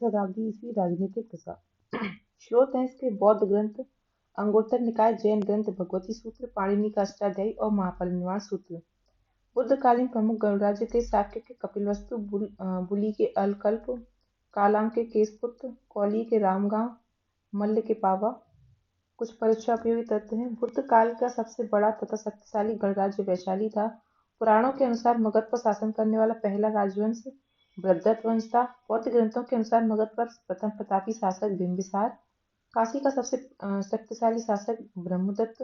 शताब्दी ईस्वी राजनीतिक दशा। स्रोत हैं इसके बौद्ध ग्रंथ, अंगुत्तर निकाय, जैन ग्रंथ भगवती सूत्र, पाणिनि का अष्टाध्यायी और महापरिनिर्वाण सूत्र। बुद्धकालीन प्रमुख गणराज्य थे शाक्य के कपिलवस्तु, बुली के अलकल्प, कालाम के केशपुत्र, कौली के रामगांव, मल्ल के पावा। कुछ परीक्षा उपयोगी तथ्य हैं। बुद्ध काल का सबसे बड़ा तथा शक्तिशाली गणराज्य वैशाली था। पुराणों के अनुसार मगध पर शासन करने वाला पहला राजवंश बृहद्रथ वंश था। बौद्ध ग्रंथों के अनुसार मगध पर प्रथम प्रतापी शासक बिंबिसार, काशी का सबसे शक्तिशाली शासक ब्रह्मदत्त,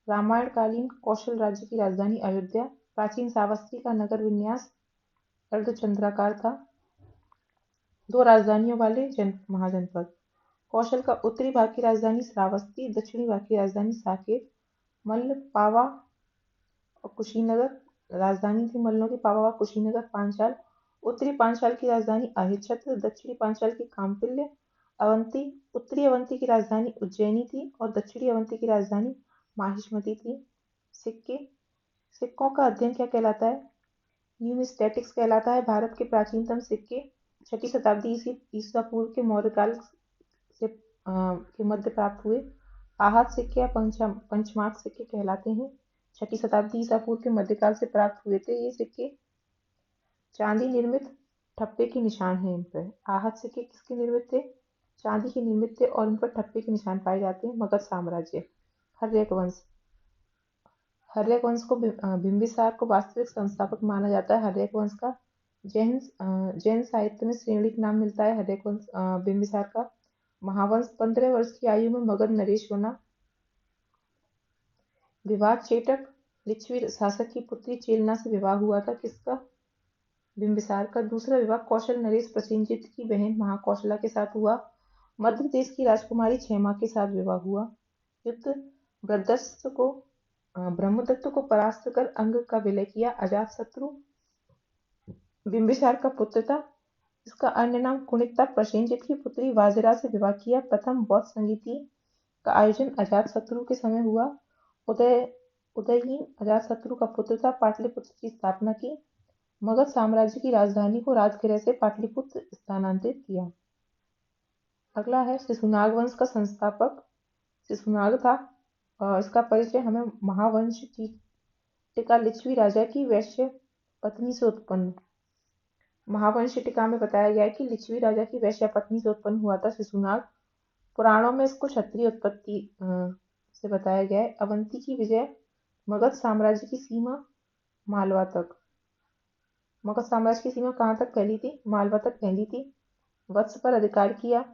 रामायण कालीन कौशल राज्य की राजधानी अयोध्या, प्राचीन श्रावस्ती का नगर विन्यास अर्धचंद्राकार था। दो राजधानियों वाले महाजनपद। कौशल का उत्तरी भाग की राजधानी श्रावस्ती, दक्षिणी भाग की राजधानी साकेत, मल्ल, पावा और कुशीनगर। राजधानी थी मल्लों की पावा व कुशीनगर। पांचाल, उत्तरी पांचाल की राजधानी अहिच्छत्र, दक्षिणी पांचाल की काम्पिल्य। अवंती, उत्तरी अवंती की राजधानी उज्जैनी थी और दक्षिणी अवंती की राजधानी माहिष्मती थी। सिक्के, सिक्कों का अध्ययन क्या कहलाता है? न्यूमिस्टेटिक्स कहलाता है। भारत के प्राचीनतम सिक्के 6ठी शताब्दी ईसा पूर्व के मौर्य काल से के मध्य प्राप्त हुए। आहत सिक्के या पंचमार्क सिक्के कहलाते हैं। 6ठी शताब्दी ईसा पूर्व के मध्यकाल से प्राप्त हुए थे ये सिक्के। चांदी निर्मित ठप्पे के निशान हैं इन पर। आहत सिक्के किसके निर्मित थे? चांदी के निर्मित थे और इन पर ठप्पे के निशान पाए जाते हैं। मगध साम्राज्य। हर्यक वंश, हर्यक वंश को बिंबिसार को वास्तविक संस्थापक माना जाता है। हर्यक वंश का जैन साहित्य में श्रेणिक नाम मिलता है हर्यक वंश बिंबिसार का। महावंश, 15 वर्ष की आयु में मगध नरेश होना। विवाह, चेटक लिच्छवी शासक की पुत्री चेलना से विवाह हुआ था। किसका? बिंबिसार का। दूसरा विवाह कौशल नरेश प्रसेनजित की बहन महाकौशला के साथ हुआ। मध्य प्रदेश की राजकुमारी क्षेमा के साथ विवाह हुआ। युद्ध, ब्रह्मदत्त को परास्त कर अंग का विलय किया। अजातशत्रु बिंबिसार का पुत्र था। इसका अन्य नाम कुणित था। प्रसेनजित की पुत्री वाजिरा से विवाह किया। प्रथम बौद्ध संगीति का आयोजन अजातशत्रु के समय हुआ। उदयहीन अजातशत्रु का पुत्र था। पाटलिपुत्र की स्थापना की। मगध साम्राज्य की राजधानी को राजगृह से पाटलिपुत्र स्थानांतरित किया। अगला है शिशुनाग वंश का संस्थापक शिशुनाग था। इसका परिचय हमें महावंश टीका लिच्छवी राजा की वैश्य पत्नी से उत्पन्न। महावंश टीका में बताया गया है कि लिच्छवी राजा की वैश्य पत्नी से उत्पन्न हुआ था शिशुनाग। पुराणों में इसको क्षत्रिय उत्पत्ति से बताया गया है। अवंती की विजय, मगध साम्राज्य की सीमा मालवा तक। मगध साम्राज्य की सीमा कहाँ तक फैली थी? मालवा तक फैली थी। वत्स पर अधिकार किया।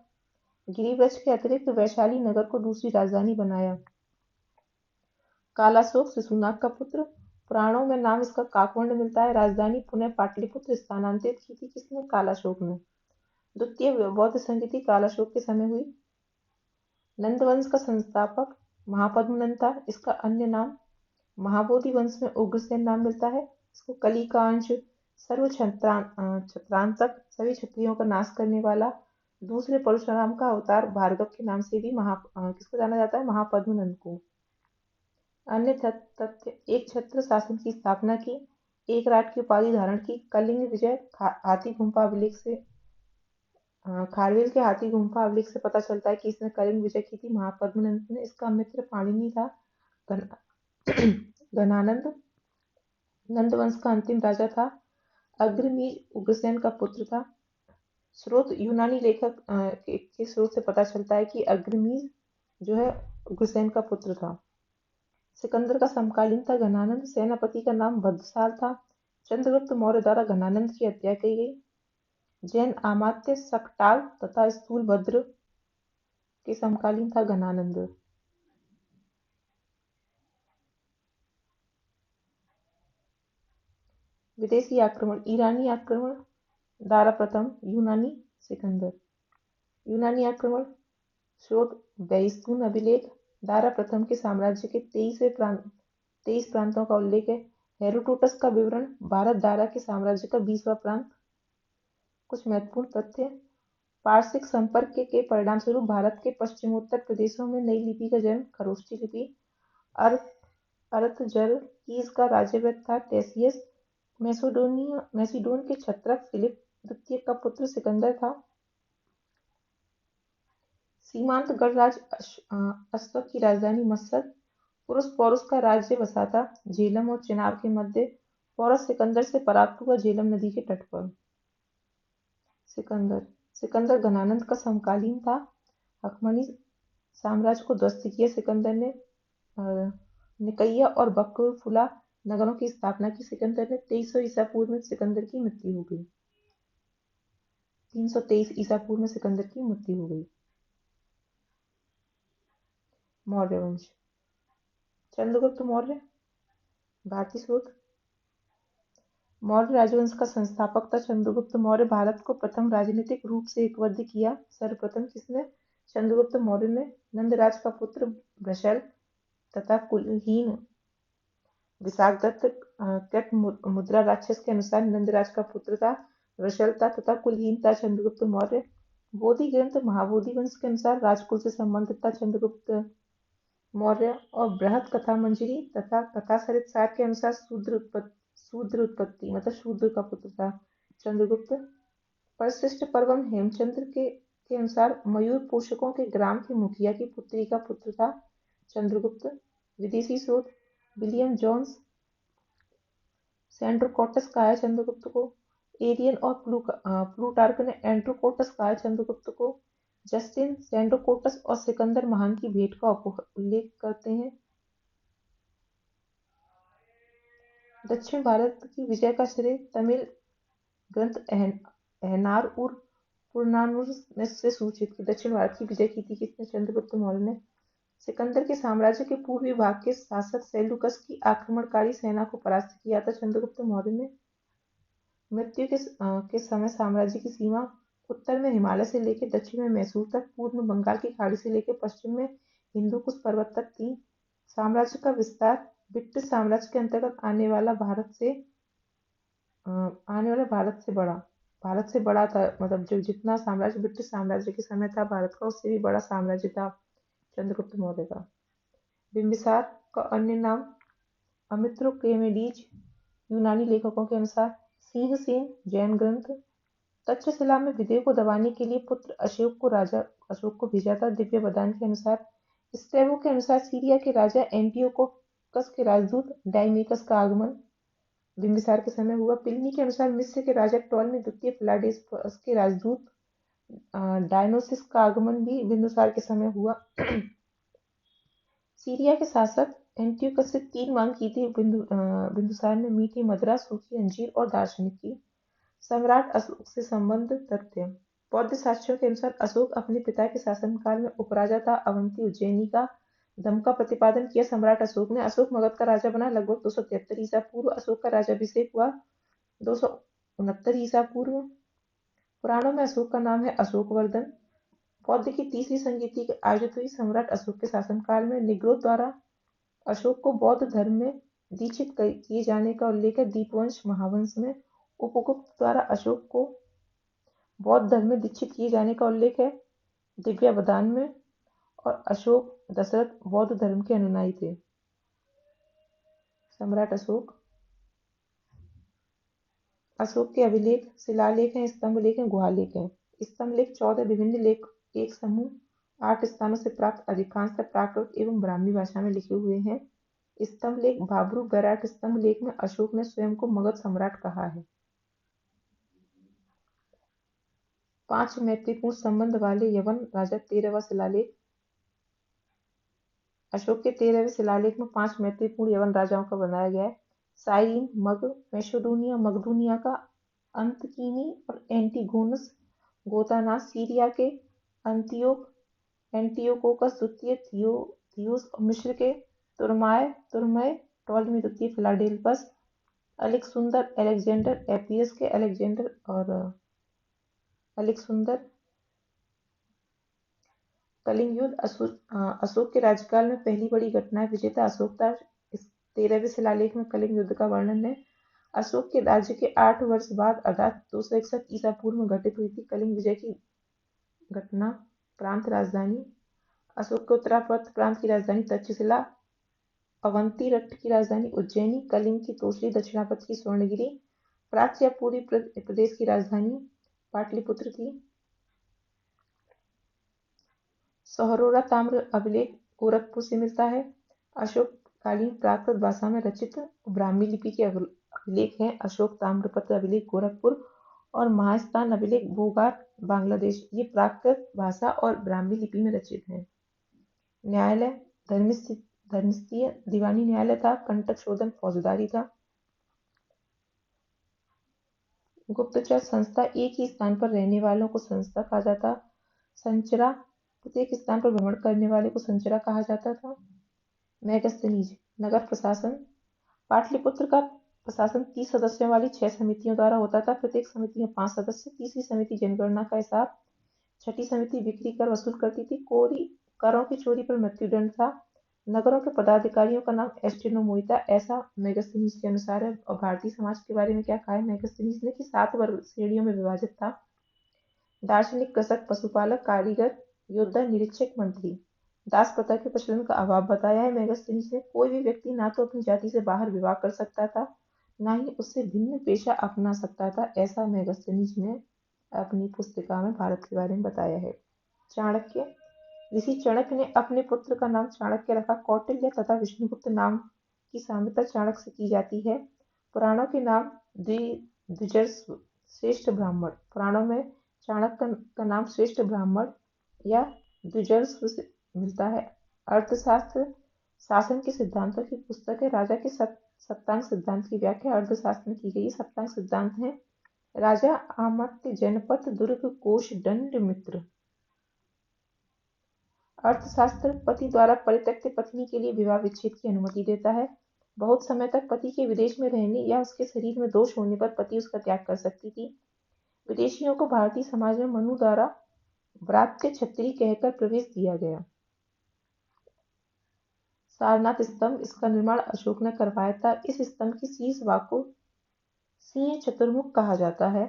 गिरिव्रज के अतिरिक्त वैशाली नगर को दूसरी राजधानी बनाया। कालाशोक शिशुनाग का पुत्र। पुराणों में नाम इसका काकवर्ण मिलता है। राजधानी पुनः पाटलिपुत्र स्थानांतरित की थी किसने? कालाशोक ने। द्वितीय बौद्ध संगीति कालाशोक के समय हुई। नंद वंश का संस्थापक महापद्मनंद था। इसका अन्य नाम महाबोधि वंश में उग्रसेन नाम मिलता है। इसको कली का अंश, सर्व छत्रांतक, सभी क्षत्रियों का नाश करने वाला, दूसरे परशुराम का अवतार भार्गव के नाम से भी किसको जाना जाता है? महापद्मनंद को। अन्य तथ्य, एक छत्र शासन की स्थापना की, एक राट की उपाधि धारण की। कलिंग विजय, हाथी गुम्फा अभिलेख से खारवेल के हाथी गुम्फा अभिलेख से पता चलता है कि इसने कलिंग विजय की थी महापद्मनंद ने। इसका मित्र पाणिनि था। घनानंद नंद वंश का अंतिम राजा था। अग्रमीज उग्रसेन का पुत्र था। स्रोत, यूनानी लेखक के स्रोत से पता चलता है कि अग्रमीज जो है उग्रसेन का पुत्र था। सिकंदर का समकालीन था घनानंद। सेनापति का नाम भद्रसाल था। चंद्रगुप्त मौर्य द्वारा घनानंद की हत्या की गई। जैन अमात्य शकटाल तथा स्थूलभद्र के समकालीन था घनानंद। विदेशी आक्रमण, ईरानी आक्रमण दारा प्रथम, यूनानी सिकंदर। यूनानी आक्रमण, स्रोत बेइस्तून अभिलेख। दारा प्रथम के साम्राज्य के 23 प्रांतों का उल्लेख है। हेरोडोटस का विवरण, भारत दारा के साम्राज्य का 20वां प्रांत। कुछ महत्वपूर्ण तथ्य, पारसिक संपर्क के परिणाम स्वरूप भारत के पश्चिमोत्तर प्रदेशों में नई लिपि का जन्म। खरोष्ठी लिपि। अर्थजरकीज का राज्यवैद था टेसियस। मैसिडोन के छत्रक फिलिप द्वितीय का पुत्र सिकंदर था। सीमांत गणराज्य अश्वक की राजधानी मस्कत, पुरुष पौरुष का राज्य बसा था झेलम और चिनाब के मध्य। पौरस सिकंदर से परास्त हुआ झेलम नदी के तट पर। सिकंदर सिकंदर घनानंद का समकालीन था। अखमनी साम्राज्य को ध्वस्त किया सिकंदर ने निकैया और बकफुला नगरों की स्थापना की। सिकंदर ने 2300 ईसा पूर्व में सिकंदर की मृत्यु हो गई। 323 ईसा पूर्व में सिकंदर की मृत्यु हो गई। मौर्य वंश। चंद्रगुप्त मौर्य भारतीय शोध। मौर्य राजवंश का संस्थापक था चंद्रगुप्त मौर्य। भारत को प्रथम राजनीतिक रूप से एकबद्ध किया सर्वप्रथम किसने? चंद्रगुप्त मौर्य ने। नंदराज का पुत्र वृषल तथा कुलहीन विशाखदत्त कृत मुद्रा राक्षस के अनुसार नंदराज का पुत्र था, वृषल था तथा कुलहीन था चंद्रगुप्त मौर्य। बोधि ग्रंथ महाबोधि वंश के अनुसार राजकुल से संबंधित था चंद्रगुप्त मौर्य। और बृहद कथा मंजरी तथा कथासरित सार के अनुसार शूद्र उत्पत्ति मतलब शूद्र का पुत्र था चंद्रगुप्त। परशिष्ट पर्वम हेमचंद्र के अनुसार मयूर पोषकों के ग्राम के मुखिया की पुत्री का पुत्र था चंद्रगुप्त। विदेशी शोध। विलियम जोन्स सेंड्रोकोटस कहा है चंद्रगुप्त को। एरियन और प्लूटार्क ने एंड्रोकोटस कहा है चंद्रगुप्त को। जस्टिन सेंड्रोकोटस और सिकंदर महान की भेंट का उल्लेख करते हैं। दक्षिण भारत की विजय का श्रेय तमिल ग्रंथ अहनार उर पुरनानुर से सूचित कि दक्षिण भारत की विजय की थी किसने? चंद्रगुप्त मौर्य ने। सिकंदर के साम्राज्य के पूर्वी भाग के शासक सेल्यूकस की आक्रमणकारी सेना को परास्त किया था चंद्रगुप्त मौर्य ने। मृत्यु के समय साम्राज्य की सीमा उत्तर में हिमालय से लेकर दक्षिण में मैसूर तक, पूर्व में बंगाल की खाड़ी से लेकर पश्चिम में हिंदुकुश पर्वत तक थी। साम्राज्य का विस्तार ब्रिटिश साम्राज्य के अंतर्गत आने वाला भारत से बड़ा था। मतलब जो जितना साम्राज्य ब्रिटिश साम्राज्य के समय था भारत का, उससे भी बड़ा साम्राज्य था चंद्रगुप्त मौर्य का। बिंबिसार का अन्य नाम अमित्रोक्लेमेडीज यूनानी लेखकों के अनुसार। सिंह सेन जैन ग्रंथ। तक्षशिला में विदेह को दबाने के लिए पुत्र अशोक को भेजा था दिव्य वरदान के अनुसार। स्ट्रैबो के अनुसार सीरिया के राजा एंटियोकोकस के राजदूत डाइमेकस का आगमन बिंबिसार के समय हुआ। प्लिनी के अनुसार मिस्र के राजा टॉलमी द्वितीय फिलाडेल्फस के राजदूत डायनोसिस का आगमन भी बिंदुसार के समय हुआ। सीरिया के शासक एंटियोकस से 3 मांग की थी बिंदुसार ने। मीठी मदिरा, सूखी अंजीर और दार्शनिक की। सम्राट अशोक से संबंध तथ्य। बौद्ध शास्त्रों के अनुसार अशोक अपने पिता के शासनकाल में उपराजा था अवंती उज्जैनी का धर्म का प्रतिपादन किया सम्राट अशोक ने। अशोक मगध का राजा बना लगभग 273 ईसा पूर्व। अशोक का राज्याभिषेक हुआ 269 ईसा पूर्व। पुराणों में अशोक का नाम है अशोकवर्धन। बौद्ध की तीसरी संगीति आयोजित हुई सम्राट अशोक के शासनकाल में। निग्रो द्वारा अशोक को बौद्ध धर्म में दीक्षित किए जाने का उल्लेख है दीपवंश महावंश में। उपगुप्त द्वारा अशोक को बौद्ध धर्म में दीक्षित किए जाने का उल्लेख है दिव्यावदान में। और अशोक दशरथ बौद्ध धर्म के अनुयायी थे। सम्राट अशोक। अशोक के अभिलेख शिलालेख हैं, स्तंभ लेख हैं, गुहा लेख हैं। स्तंभ लेख 14 विभिन्न लेख एक समूह 8 स्थानों से प्राप्त अधिकांशतः प्राकृत एवं ब्राह्मी भाषा में लिखे हुए हैं। स्तंभ लेख बाबरू बैराट स्तंभ लेख में अशोक ने स्वयं को मगध सम्राट कहा है। 5 महत्वपूर्ण संबंध वाले यवन राजा 13वां शिलालेख। अशोक के 13वें शिलालेख में 5 महत्वपूर्ण यवन राजाओं का बनाया गया है। साइरीन मग मैसेडोनिया मकदूनिया का अंतकीनी और एंटीगोनस गोतानास सीरिया के एंटियोकोकस द्वितीय थियोस और मिस्र के तुरमय टॉलमी द्वितीय फिलाडेल्फस अलेक्सुंदर अलेक्जेंडर एपियस के अलेक्जेंडर और अलेक्सुंदर। कलिंग युद्ध अशोक के राज्यकाल में पहली बड़ी घटना है। विजेता अशोक था। इस 13वें शिलालेख में कलिंग युद्ध का वर्णन है। अशोक के राज्य के 8 वर्ष बाद अर्थात 261 ईसा पूर्व में घटित हुई थी कलिंग विजय की घटना। प्रांत राजधानी अशोक के उत्तरापथ प्रांत की राजधानी तक्षशिला, अवंती रट्ट की राजधानी उज्जैनी, कलिंग की तोसली दक्षिणापथ की स्वर्णगिरी, प्राच्य या पूरी प्रदेश की राजधानी पाटलिपुत्र थी। सहोरा ताम्र अभिलेख गोरखपुर से मिलता है। अशोककालीन प्राकृत भाषा में रचित ब्राह्मी लिपि के अभिलेख हैं अशोक ताम्रपत्र अभिलेख गोरखपुर और महास्थान अभिलेख बोगार बांग्लादेश। ये प्राकृत भाषा और ब्राह्मी लिपि में रचित हैं। न्यायालय धर्मस्थीय दीवानी न्यायालय था। कंटक शोधन फौजदारी था। गुप्तचर संस्था एक ही स्थान पर रहने वालों को संस्था कहा जाता। संचरा प्रत्येक स्थान पर भ्रमण करने वाले को संचरा कहा जाता था। मैगस्थनीज नगर प्रशासन। पाटलिपुत्र का प्रशासन 30 सदस्यों वाली 6 समितियों द्वारा होता था। प्रत्येक समिति में 5 सदस्य। तीसरी समिति जनगणना का हिसाब। छठी समिति बिक्री कर वसूल करती थी। करों की चोरी पर मृत्युदंड था। नगरों के पदाधिकारियों का नाम एस्टेनोमोइटा। ऐसा मेगास्थनीज के अनुसार है। और भारतीय समाज के बारे में क्या कहा है मेगास्थनीज ने कि 7 वर्ग श्रेणियों में विभाजित था। दार्शनिक, कृषक, पशुपालक, कारीगर, योद्धा, निरीक्षक, मंत्री। दास प्रथा के प्रचलन का अभाव बताया है मेगास्थनीज ने। कोई भी व्यक्ति ना तो अपनी जाति से बाहर विवाह कर सकता था, ना ही उससे भिन्न पेशा अपना सकता था। ऐसा मेगास्थनीज ने अपनी पुस्तिका में भारत के बारे में बताया है। चाणक्य। ऋषि चाणक्य ने अपने पुत्र का नाम चाणक्य रखा। कौटिल्य तथा विष्णुगुप्त नाम की साम्यता चाणक्य से की जाती है। पुराणों के नाम द्विजर्ष श्रेष्ठ ब्राह्मण। पुराणों में चाणक्य का नाम श्रेष्ठ ब्राह्मण या द्विजर्ष मिलता है। अर्थशास्त्र शासन के सिद्धांतों की पुस्तक है। राजा के सप्तांग सिद्धांत की व्याख्या अर्थशास्त्र में की गई। सप्तांग सिद्धांत है राजा, आमत्य, जनपद, दुर्ग, कोश, दंड, मित्र। अर्थशास्त्र पति द्वारा परित्यक्त पत्नी के लिए विवाह विच्छेद की अनुमति देता है। बहुत समय तक पति के विदेश में रहने या उसके शरीर में दोष होने पर पति उसका त्याग कर सकती थी। विदेशियों को भारतीय समाज में मनु द्वारा व्रात्य क्षत्रिय कहकर प्रवेश दिया गया। सारनाथ स्तंभ, इसका निर्माण अशोक ने करवाया था। इस स्तंभ की शीर्ष भाग को सिंह चतुर्मुख कहा जाता है।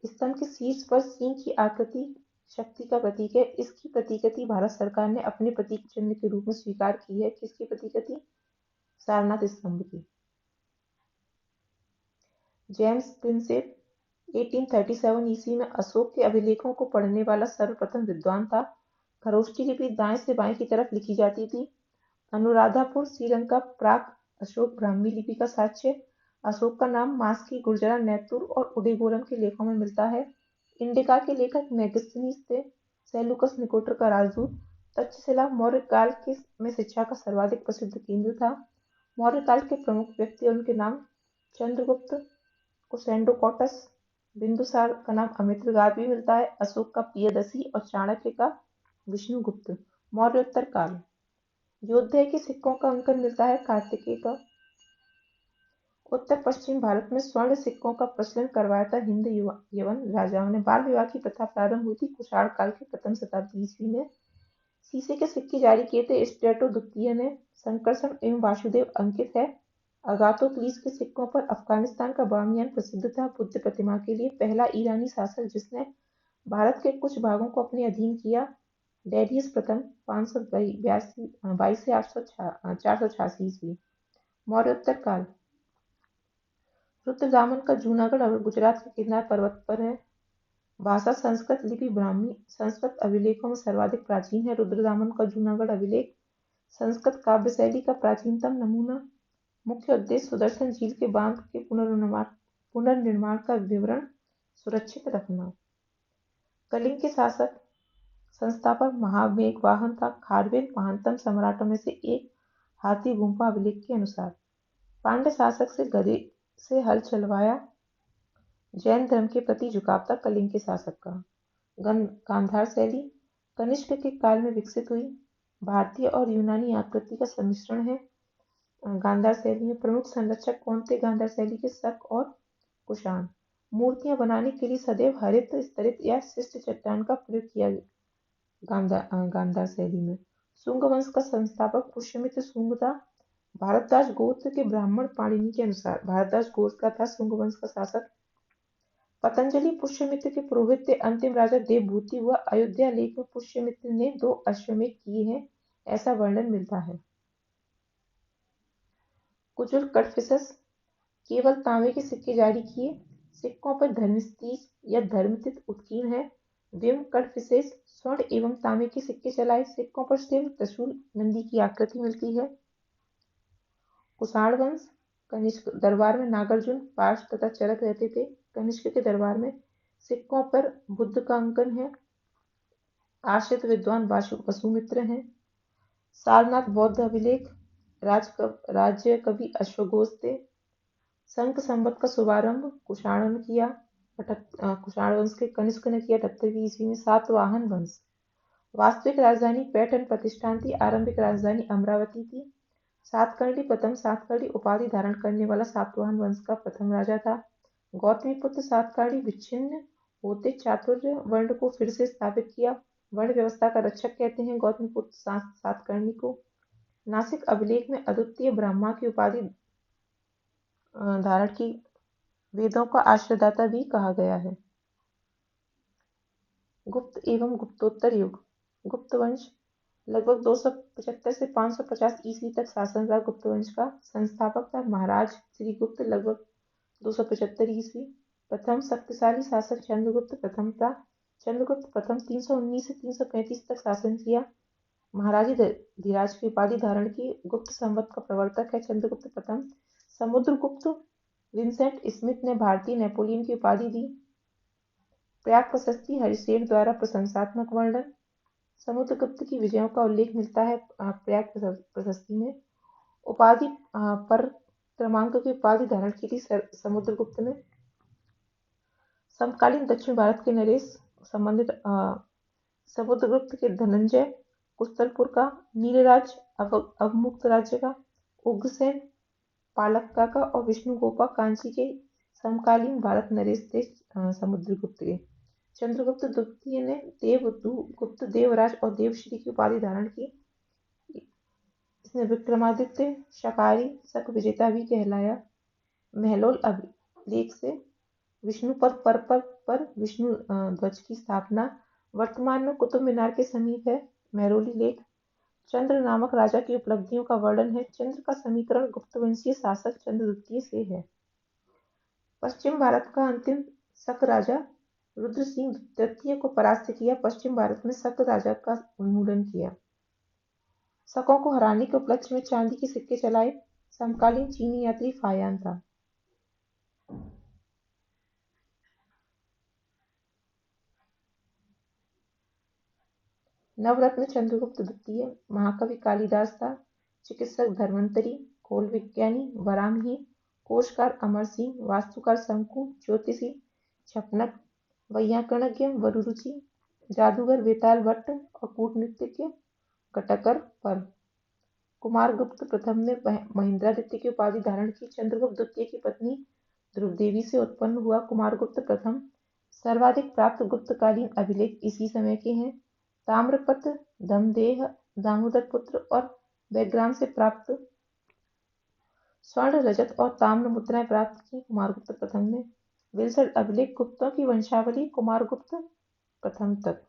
स्तंभ के शीर्ष पर सिंह की आकृति शक्ति का प्रतीक है। इसकी प्रतिकृति भारत सरकार ने अपने प्रतीक चिन्ह के रूप में स्वीकार की है। किसकी प्रतिकृति? सारनाथ स्तंभ की। जेम्स प्रिंसेप 1837 ईस्वी में अशोक के अभिलेखों को पढ़ने वाला सर्वप्रथम विद्वान था। खरोष्ठी लिपि दाएं से बाएं की तरफ लिखी जाती थी। अनुराधापुर श्रीलंका प्राक अशोक ब्राह्मी लिपि का साक्ष्य। अशोक का नाम मास्की, गुर्जरा, नैतुर और उडिगोरम के लेखों में मिलता है। इंडिका के लेखक मेगास्थनीज थे। सेल्यूकस निकोटर का राजदूत। तक्षशिला मौर्य काल में शिक्षा का सर्वाधिक प्रसिद्ध केंद्र था। मौर्य काल के प्रमुख व्यक्ति और उनके नाम चंद्रगुप्त को सेंडोकोटस, बिंदुसार का नाम अमित्रगार भी मिलता है। अशोक का प्रियदर्शी और चाणक्य का विष्णुगुप्त। मौर्योत्तर काल। योध्या के सिक्कों का अंकन मिलता है कार्तिकेय का। उत्तर पश्चिम भारत में स्वर्ण सिक्कों का प्रचलन करवाया था हिंद यवन राजाओं ने। बाल विवाह की प्रथा प्रारंभ हुई थी कुषाण काल के प्रथम शताब्दी ईस्वी में। शीशे के सिक्के जारी किए थे स्ट्रेटो द्वितीय ने। संकर्षण एवं वासुदेव अंकित है। अगाथोक्लीस के सिक्कों पर अफगानिस्तान का बामियान प्रसिद्ध था बुद्ध प्रतिमा के लिए। पहला ईरानी शासक जिसने भारत के कुछ भागों को अपने अधीन किया, डेरियस प्रथम 522 से 486 ईस्वी। मौर्योत्तर काल। रुद्रदामन का जूनागढ़ और गुजरात के किन्नार पर्वत पर है। भाषा संस्कृत, लिपि ब्राह्मी। संस्कृत अभिलेखों में सर्वाधिक प्राचीन है रुद्रदामन का जूनागढ़ अभिलेख। संस्कृत काव्य शैली का प्राचीनतम नमूना। मुख्य उद्देश्य सुदर्शन झील के बांध के पुनर्निर्माण का विवरण सुरक्षित रखना। कलिंग के शासक संस्थापक महामेघवाहन था। खारवेल महानतम सम्राटों में से एक। हाथी गुम्फा अभिलेख के अनुसार पांड्य शासक से गधे से हल चलवाया। जैन धर्म के प्रति झुकाव था कलिंग के शासक का। गांधार शैली कनिष्क के काल में विकसित हुई। भारतीय और यूनानी आकृति का सम्मिश्रण है। गांधार शैली में प्रमुख संरक्षक कौन थे? गांधार शैली के शक और कुषाण। मूर्तियां बनाने के लिए सदैव हरित, स्तरित या शिष्ट चट्टान का प्रयोग किया गांधार शैली में। शुंग वंश का संस्थापक पुष्यमित्र शुंग था। भारद्वाज गोत्र के ब्राह्मण पाणिनि के अनुसार भारद्वाज गोत्र का था शुंग वंश का शासक। पतंजलि पुष्यमित्र के पुरोहित थे। अंतिम राजा देवभूति हुआ। अयोध्या लेख में पुष्यमित्र ने 2 अश्वमेध किए हैं ऐसा वर्णन मिलता है। कुजुल कटफिसस केवल तांबे के सिक्के जारी किए। सिक्कों पर धर्मस्तीज या धर्मतिथ उत्कीर्ण है। एवं कट विशेष स्वर्ण एवं तांबे के सिक्के चलाए। सिक्कों पर शिव, त्रिशूल, नंदी की आकृति मिलती है। कुषाण वंश, कनिष्क दरबार में नागार्जुन, पार्श तथा चरक रहते थे। कनिष्क के दरबार में सिक्कों पर बुद्ध का अंकन है। आश्रित विद्वान वसुमित्र हैं। सारनाथ बौद्ध अभिलेख, राज्य कवि अश्वघोष थे। संक संवत का शुभारंभ कुषाण ने किया। कुषाण वंश के कनिष्क ने किया 78वीं ईस्वी में। सातवाहन वंश, वास्तविक राजधानी पैठण प्रतिष्ठान थी। आरंभिक राजधानी अमरावती थी। सातकर्णी प्रथम सातकर्णी उपाधि धारण करने वाला सातवाहन वंश का प्रथम राजा था। गौतमीपुत्र सातकर्णी विच्छिन्न होते चातुर्य वर्ण को फिर से स्थापित किया। वर्ण व्यवस्था का रक्षक कहते हैं गौतमीपुत्र सातकर्णी को। नासिक अभिलेख में अद्वितीय ब्रह्मा की उपाधि धारण की। वेदों का आश्रयदाता भी कहा गया है। गुप्त एवं गुप्तोत्तर युग। गुप्त वंश लगभग 275 से 550 ईस्वी तक शासन रहा। गुप्त वंश का संस्थापक था महाराज श्रीगुप्त, लगभग 275 ईस्वी। प्रथम शक्तिशाली शासक चंद्रगुप्त प्रथम था। चंद्रगुप्त प्रथम 319 से 335 तक शासन किया। महाराजी धीराज की उपाधि धारण की। गुप्त संवत का प्रवर्तक है चंद्रगुप्त प्रथम। समुद्रगुप्त विंसेंट स्मिथ ने भारतीय नेपोलियन की उपाधि दी। प्रयाग प्रशस्ति हरिसेन द्वारा प्रशंसात्मक वर्णन। समुद्रगुप्त की विजयों का उल्लेख मिलता है प्रयाग प्रशस्ति में। उपाधि पर क्रमांक की उपाधि धारण की थी समुद्रगुप्त ने। समकालीन दक्षिण भारत के नरेश संबंधित समुद्रगुप्त के धनंजय कुस्तलपुर का, नीलराज अवमुक्त राज्य का, उग्रसेन पालक्का का और विष्णुगोपा कांची के समकालीन भारत नरेश थे समुद्रगुप्त के। चंद्रगुप्त द्वितीय ने देवगुप्त, देवराज और देवश्री की उपाधि धारण की। इसने विक्रमादित्य, शकारी, शक विजेता भी कहलाया। महलोल अभिलेख से विष्णुपद पर विष्णु ध्वज की स्थापना वर्तमान में कुतुब मीनार के समीप है। महरौली लेख। चंद्र नामक राजा की उपलब्धियों का वर्णन है। चंद्र का समीकरण गुप्तवंशीय शासक चंद्र द्वितीय से है। पश्चिम भारत का अंतिम शक राजा रुद्र सिंह तृतीय को परास्त किया। पश्चिम भारत में शक राजा का उन्मूलन किया। शकों को हराने के उपलक्ष्य में चांदी के सिक्के चलाए। समकालीन चीनी यात्री फायान था। नवरत्न चंद्रगुप्त द्वितीय। महाकवि कालिदास था। चिकित्सक धर्मंतरी, खगोल विज्ञानी वराहमिहिर, कोशकार अमर सिंह, वास्तुकार शंकु, ज्योतिषी छपनक, वैयाकरणज्ञ वरुरुचि, जादूगर वेताल भट्ट और कूटनीतिज्ञ घटकर पर। कुमारगुप्त प्रथम ने महेंद्रादित्य की उपाधि धारण की। चंद्रगुप्त द्वितीय की पत्नी ध्रुव देवी से उत्पन्न हुआ कुमारगुप्त प्रथम। सर्वाधिक प्राप्त गुप्तकालीन अभिलेख इसी समय के हैं। ताम्रपत्र, दमदेह, दामोदरपुत्र और बेग्राम से प्राप्त स्वर्ण, रजत और ताम्र मुद्राएं प्राप्त की कुमारगुप्त प्रथम ने। विल्सन अभिलेख गुप्तों की वंशावली कुमारगुप्त प्रथम तक।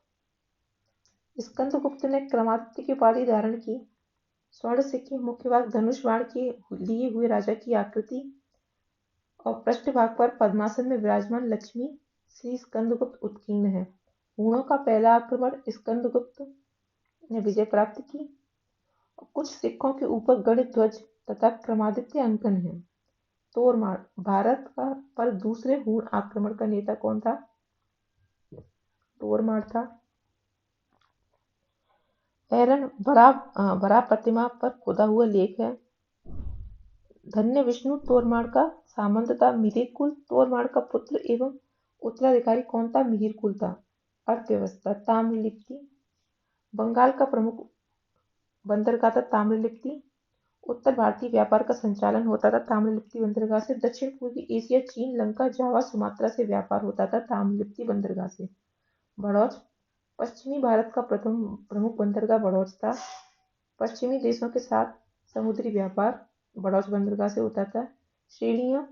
स्कंदगुप्त ने क्रमादित्य की उपाधि धारण की। स्वर्ण सिक्के, मुख्य भाग धनुष बाण के लिए हुए राजा की आकृति और पृष्ठभाग पर पद्मासन में विराजमान लक्ष्मी श्री स्कंदगुप्त उत्कीर्ण है। हूणों का पहला आक्रमण स्कंदगुप्त ने विजय प्राप्त की। कुछ सिक्कों के ऊपर गणित ध्वज तथा क्रमादित्य अंकन है। तोरमाड़, भारत का पर दूसरे हूण आक्रमण का नेता कौन था? तोरमाड़ था। एरन बरा प्रतिमा पर खुदा हुआ लेख है। धन्य विष्णु तोरमाड़ का सामंत था। मिहिर कुल तोरमाड़ का पुत्र एवं उत्तराधिकारी कौन था? मिहिर कुल था। अर्थव्यवस्था, ताम्रलिप्ति। बंगाल का प्रमुख बंदरगाह था ताम्रलिप्ति। उत्तर भारतीय व्यापार का संचालन होता था ताम्रलिप्ति बंदरगाह से। दक्षिण पूर्वी एशिया, चीन, लंका, जावा, सुमात्रा से व्यापार होता था ताम्रलिप्ति बंदरगाह से। बड़ौच, पश्चिमी भारत का प्रथम प्रमुख बंदरगाह बड़ौच था। पश्चिमी देशों के साथ समुद्री व्यापार बड़ौच बंदरगाह से होता था। श्रेणियां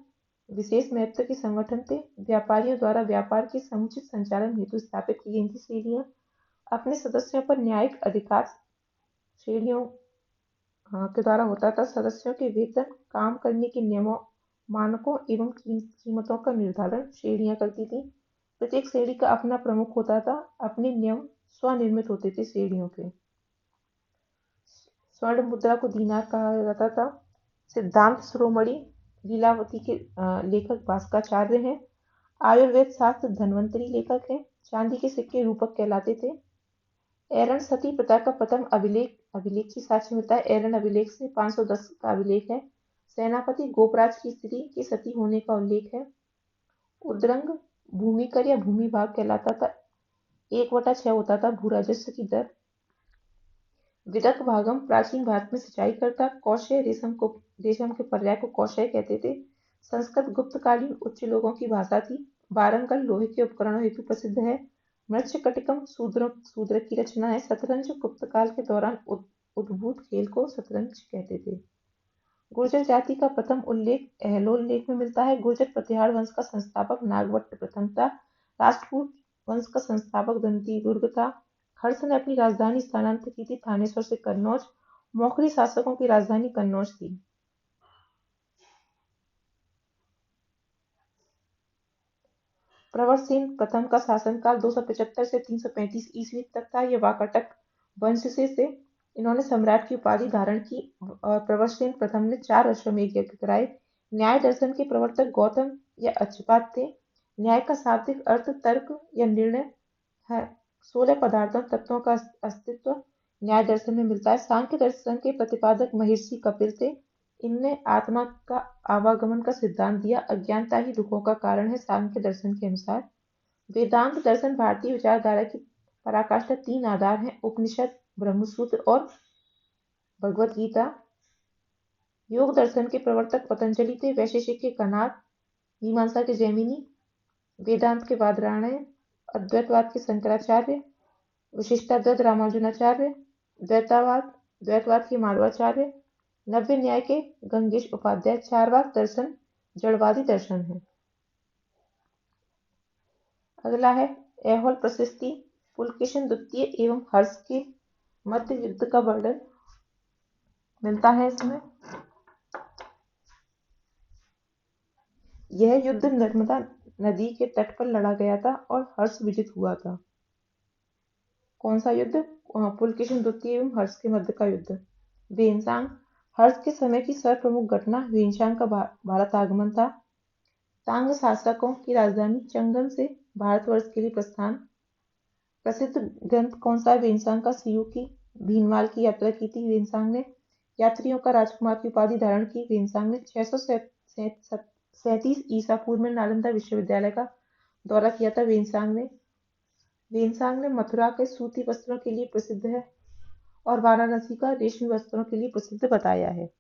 विशेष महत्व के संगठन थे। व्यापारियों द्वारा व्यापार के समुचित संचालन हेतु स्थापित की गई थी। श्रेणियां अपने सदस्यों पर न्यायिक अधिकार श्रेणियों के द्वारा होता था। सदस्यों के वेतन, काम करने के नियमों, मानकों एवं कीमतों का निर्धारण श्रेणियां करती थी। प्रत्येक श्रेणी का अपना प्रमुख होता था। अपने नियम स्वनिर्मित होते थे श्रेणियों के। स्वर्ण मुद्रा को दीनार कहा जाता था। सिद्धांत शिरोमणि लीलावती के लेखक भास्कराचार्य हैं। आयुर्वेद शास्त्र धन्वंतरी लेखक हैं। चांदी के सिक्के रूपक कहलाते थे। एरन सती प्रथा का प्रथम अभिलेख की साक्ष्य मिलता है। एरन अभिलेख से 510 का अभिलेख है। सेनापति गोपराज की स्त्री के सती होने का उल्लेख है। उद्रंग भूमिकर या भूमि भाग कहलाता था। 1/6 होता था भू राजस्व की दर। विदक भागम प्राचीन भारत में सिंचाई करता। कौशय रेशम के पर्याय को कौशय कहते थे। संस्कृत गुप्तकालीन उच्च लोगों की भाषा थी। वारंगल लोहे के उपकरणों हेतु प्रसिद्ध है। मृच्छकटिकम शूद्र की रचना है। शतरंज गुप्तकाल के दौरान उद्भूत खेल को शतरंज कहते थे। गुर्जर जाति का प्रथम उल्लेख एहलोल लेख में मिलता है। गुर्जर प्रतिहार वंश का संस्थापक नागभट्ट प्रथम था। राष्ट्रकूट वंश का संस्थापक दंती दुर्ग था। हर्ष ने अपनी राजधानी स्थानांतरित की थी थानेश्वर से कन्नौज। मौखरी शासकों की राजधानी कन्नौज थी। प्रवरसेन प्रथम का शासनकाल 275 से 335 ईस्वी तक था। यह वाकाटक वंश से थे। इन्होंने सम्राट की उपाधि धारण की और प्रवरसेन प्रथम ने 4 अश्वमेध यज्ञ कराए। न्याय दर्शन के प्रवर्तक गौतम या अक्षपाद थे। न्याय का शाब्दिक अर्थ तर्क या निर्णय है। 16 पदार्थों तत्वों का अस्तित्व न्याय दर्शन में मिलता है। सांख्य दर्शन के प्रतिपादक महर्षि कपिल थे। इनने आत्मा का आवागमन का सिद्धांत दिया। अज्ञानता ही दुखों का कारण है सांख्य दर्शन के अनुसार। वेदांत दर्शन भारतीय विचारधारा की पराकाष्ठा 3 आधार हैं: उपनिषद, ब्रह्मसूत्र और भगवत गीता। योग दर्शन के प्रवर्तक पतंजलि थे। वैशेषिक के कणाद, मीमांसा के जैमिनी, वेदांत के बादरायण, अद्वैतवाद के शंकराचार्य, विशिष्टाद्वैत रामानुजाचार्य, द्वैतवाद के माधवाचार्य, नव्य न्याय के गंगेश उपाध्याय। चारवाक दर्शन जड़वादी दर्शन है। अगला है ऐहोल प्रशस्ति। पुलकेशिन द्वितीय एवं हर्ष के मध्य युद्ध का वर्णन मिलता है इसमें। यह युद्ध नर्मदा नदी के तट पर लड़ा गया था और हर्ष विजित हुआ था। कौन सा युद्ध? पुलकेशिन द्वितीय एवं हर्ष के मध्य का युद्ध। वेनसांग हर्ष के समय की सर्वप्रमुख घटना वेनसांग का भारत आगमन था। तांग शासकों की राजधानी चंगन से भारतवर्ष के लिए प्रस्थान। प्रसिद्ध ग्रंथ कौन सा है? वेनसांग का सीयू की भीनमाल की यात्रा की थी वेनसांग ने। यात्रियों का राजकुमार की उपाधि धारण की वेनसांग ने। 637 ईसा पूर्व में नालंदा विश्वविद्यालय का दौरा किया था वेनसांग ने। वेनसांग ने मथुरा के सूती वस्त्रों के लिए प्रसिद्ध है और वाराणसी का रेशमी वस्त्रों के लिए प्रसिद्ध बताया है।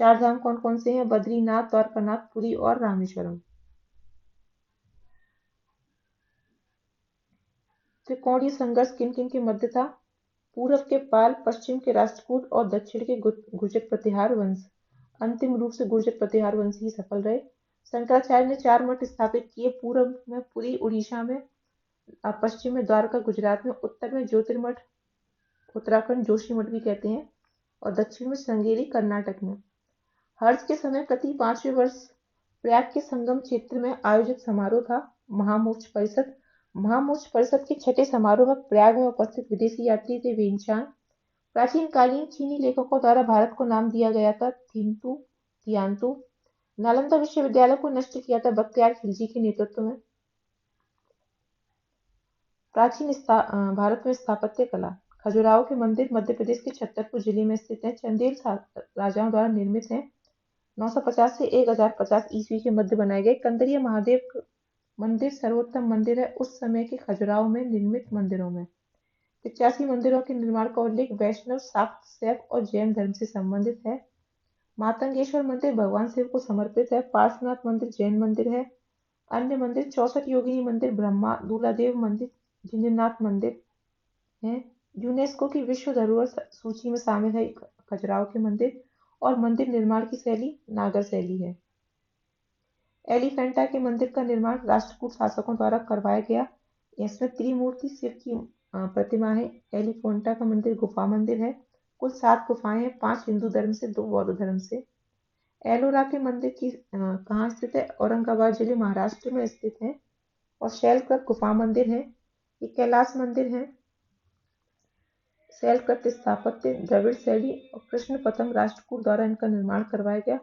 4 धाम कौन कौन से हैं? बद्रीनाथ, द्वारकानाथ, पुरी और रामेश्वरम। त्रिकोणीय संघर्ष किन किन के मध्य था? पूर्व के पाल, पश्चिम के राष्ट्रकूट और दक्षिण के गुर्जर प्रतिहार वंश। अंतिम रूप से गुर्जर प्रतिहार वंश ही सफल रहे। शंकराचार्य ने 4 मठ स्थापित किए। पूर्व में पुरी उड़ीसा में, पश्चिम में द्वारका गुजरात में, उत्तर में ज्योतिर्मठ उत्तराखंड जोशी मठ भी कहते हैं और दक्षिण में श्रृंगेरी कर्नाटक में। हर्ष के समय प्रति 5वें वर्ष प्रयाग के संगम क्षेत्र में आयोजित समारोह था महामोक्ष परिषद। महामोक्ष परिषद के 6ठे समारोह में प्रयाग में उपस्थित विदेशी यात्री थे वेनसांग। प्राचीन कालीन चीनी लेखकों द्वारा भारत को नाम दिया गया था थियांतु। नालंदा विश्वविद्यालय को नष्ट किया था बख्तियार खिलजी के नेतृत्व में। प्राचीन भारत में स्थापत्य कला। खजुराहो के मंदिर मध्य प्रदेश के छतरपुर जिले में स्थित है। चंदेल राजाओं द्वारा निर्मित है। 950 से 1050 ईस्वी के मध्य बनाए गए। कंदरिया महादेव मंदिर सर्वोत्तम मंदिर है उस समय के खजुराहो में निर्मित मंदिरों में। 85 मंदिरों के निर्माण का उल्लेख वैष्णव, शाक्त, शैव और जैन धर्म से संबंधित है। मातंगेश्वर मंदिर भगवान शिव को समर्पित है। पार्श्वनाथ मंदिर जैन मंदिर है। अन्य मंदिर 64 योगिनी मंदिर, ब्रह्मा दूलादेव मंदिर, जिंजरनाथ मंदिर है। यूनेस्को की विश्व धरोहर सूची में शामिल है खजुराहो के मंदिर और मंदिर निर्माण की शैली नागर शैली है। एलिफेंटा के मंदिर का निर्माण राष्ट्रकूट शासकों द्वारा करवाया गया। इसमें त्रिमूर्ति शिव की प्रतिमा है। एलिफेंटा का मंदिर गुफा मंदिर है। कुल 7 गुफाएं हैं, 5 हिंदू धर्म से, 2 बौद्ध धर्म से। एलोरा के मंदिर की कहाँ स्थित है? औरंगाबाद जिले महाराष्ट्र में स्थित है। और शैलकृत गुफा मंदिर है। ये कैलाश मंदिर है। शैलकृत स्थापत्य द्रविड़ शैली और कृष्ण प्रथम राष्ट्रकूट द्वारा इनका निर्माण करवाया गया।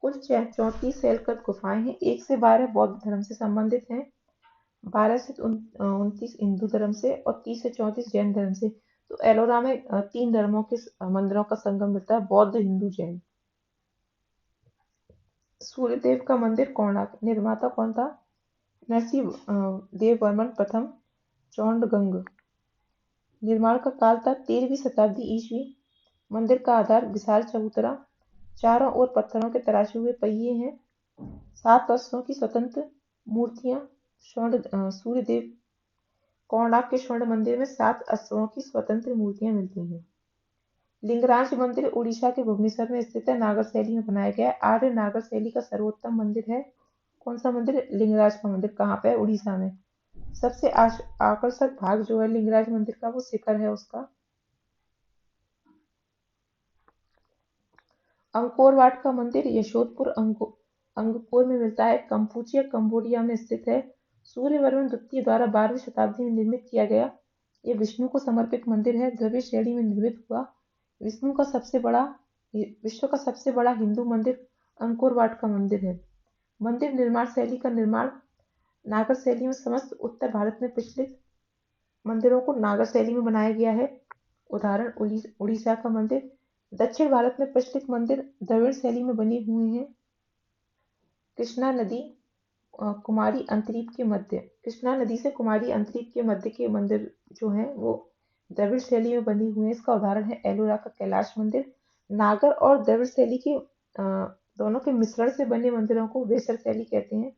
कुल 34 शैलकृत गुफाएं हैं। 1 से 12 बौद्ध धर्म से संबंधित हैं, 12 से 29 हिंदू धर्म से और 30 से 34 जैन धर्म से। तो एलोरा में 3 धर्मों के मंदिरों का संगम मिलता है, बौद्ध, हिंदू, जैन। सूर्यदेव का मंदिर कोणार्क, निर्माता कौन था? नरसिंह देव वर्मन प्रथम चौंडगंग। निर्माण का काल था 13वीं शताब्दी ईस्वी। मंदिर का आधार विशाल चबूतरा, चारों ओर पत्थरों के तराशे हुए पहिए हैं। 7 अश्वों की स्वतंत्र मूर्तियां। सूर्यदेव कोणार्क के स्वर्ण मंदिर में 7 अश्वों की स्वतंत्र मूर्तियां मिलती हैं। लिंगराज मंदिर उड़ीसा के भुवनेश्वर में स्थित है, नागर शैली में बनाया गया है। आर्य नागर शैली का सर्वोत्तम मंदिर है। कौन सा मंदिर? लिंगराज का मंदिर। कहाँ पे है? उड़ीसा में। सबसे आकर्षक भाग जो है लिंगराज मंदिर का, वो शिखर है उसका। अंकोर वाट का मंदिर यशोधपुर अंगकोर में मिलता है। कंफुचिया कंबोडिया में स्थित है। सूर्यवर्मन द्वितीय द्वारा 12वीं शताब्दी में निर्मित किया गया। ये विष्णु को समर्पित मंदिर है, द्रविड़ शैली में निर्मित हुआ। विष्णु का सबसे बड़ा विश्व का सबसे बड़ा हिंदू मंदिर अंकोर वाट का मंदिर है। मंदिर निर्माण शैली का निर्माण नागर शैली में समस्त उत्तर भारत में प्रचलित मंदिरों को नागर शैली में बनाया गया है। उदाहरण उड़ीसा का मंदिर। दक्षिण भारत में प्रचलित मंदिर द्रविड़ शैली में बने हुए हैं। कृष्णा नदी कुमारी अंतरीप के मध्य, कृष्णा नदी से कुमारी अंतरीप के मध्य के मंदिर जो हैं वो द्रविड़ शैली में बने हुए हैं। इसका उदाहरण है एलोरा का कैलाश मंदिर। नागर और द्रविड़ शैली के दोनों के मिश्रण से बने मंदिरों को वेसर शैली कहते हैं।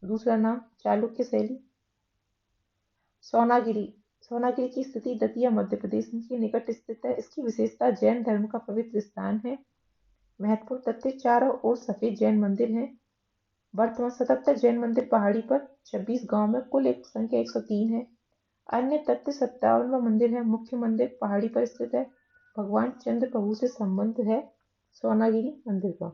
दूसरा नाम चालुक्य शैली। सोनागिरी, सोनागिरी की स्थिति दतिया मध्य प्रदेश के निकट स्थित है। इसकी विशेषता जैन धर्म का पवित्र स्थान है। महत्वपूर्ण तथ्य, चारों ओर सफेद जैन मंदिर हैं। वर्तमान 77 जैन मंदिर पहाड़ी पर, 26 गांव में, कुल एक संख्या 103 है। अन्य तथ्य, 57वां मंदिर है। मुख्य मंदिर पहाड़ी पर स्थित है। भगवान चंद्र प्रभु से संबंध है सोनागिरी मंदिर का।